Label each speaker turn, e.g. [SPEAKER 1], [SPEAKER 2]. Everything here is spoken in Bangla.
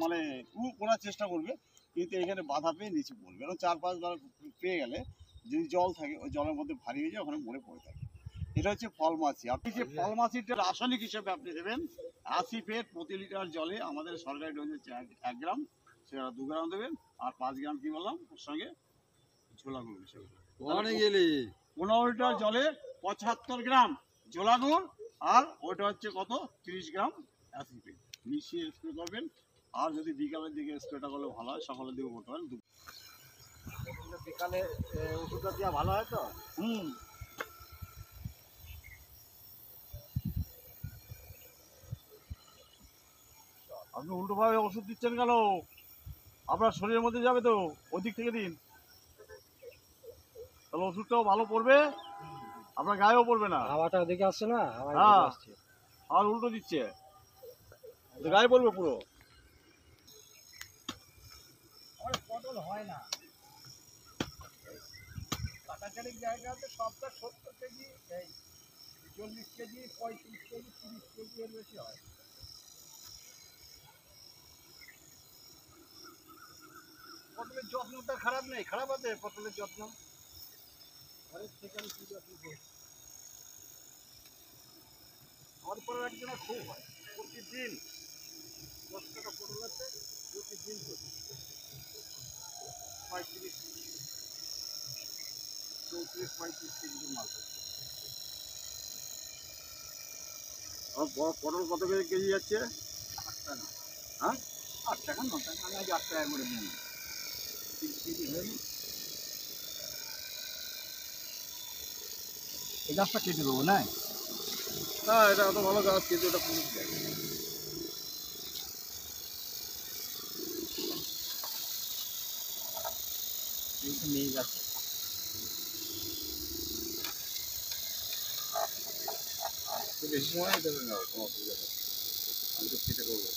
[SPEAKER 1] মানে করার চেষ্টা করবে, কিন্তু এখানে বাধা পেয়ে নিচে পড়বে। এবং 4-5 বার পেয়ে গেলে যদি জল থাকে ওই জলের মধ্যে ভারী হয়ে যায়, ওখানে মরে পড়ে থাকে। এটা হচ্ছে ফল মাছি। আপনি যে ফল মাছিটা রাসায়নিক হিসেবে আপনি দেবেন 80 পেট প্রতি লিটার জলে, আমাদের সরকারি ডোজ হচ্ছে 1 গ্রাম, সেটা 2 গ্রাম দেবেন। আর 5 গ্রাম কি বললাম ওর সঙ্গে ঝোলা গুঁড়ো মিশিয়ে 15 লিটার জলে 75 গ্রাম ঝোলা গুড়, আর ওইটা হচ্ছে কত 30 গ্রাম অ্যাসিড মিশিয়ে স্প্রে করবেন। আর যদি বিকালের দিকে স্প্রেটা করলে ভালো হয়, সকালের দিকে করতে পারেন।
[SPEAKER 2] বিকালে ওষুধটা দেওয়া ভালো হয় তো।
[SPEAKER 1] আপনি উল্টোভাবে ওষুধ দিচ্ছেন কেন? আপনার শরীরের মধ্যে যাবে তো, ওই দিক থেকে দিন, তাহলে ওষুধটাও ভালো পড়বে, আপনার গায়েও পড়বে না।
[SPEAKER 2] হাওয়াটা ওদিকে আসছে না,
[SPEAKER 1] হ্যাঁ, আর উল্টো দিচ্ছে, গায়ে পড়বে পুরো।
[SPEAKER 2] পটল হয় না কাটাকাটি জায়গাতে, সবটা 70 কেজি, এই 40 কেজি, 35 কেজি, 30 কেজি এর বেশি হয়। পটলের যত্নটা খারাপ নেই, খারাপ আছে পটলের যত্ন। ঘরের থেকে আমি কি যত্ন করি, আমার পরে একজনের খুব হয়, প্রতিদিন 10 টাকা পটল আছে, প্রতিদিন করি 35 34-35 কেজি মাল।
[SPEAKER 1] আর পটল কত কেজি যাচ্ছে?
[SPEAKER 2] 8 টাকা।
[SPEAKER 1] হ্যাঁ,
[SPEAKER 2] 8 টাকা 9 টাকা, আমি আজ 8 টাকা করে দিই। 30 কেজি হয়ে গেল। এই গাছটা কেটে দেবো না?
[SPEAKER 1] হ্যাঁ, এটা অত ভালো গাছ, কিন্তু এটা পুরো
[SPEAKER 2] এইটা নিয়ে যাচ্ছে।
[SPEAKER 1] বেশি সময় দেবে না, কোনো অসুবিধা নেই, আমি তো কেটে করবো।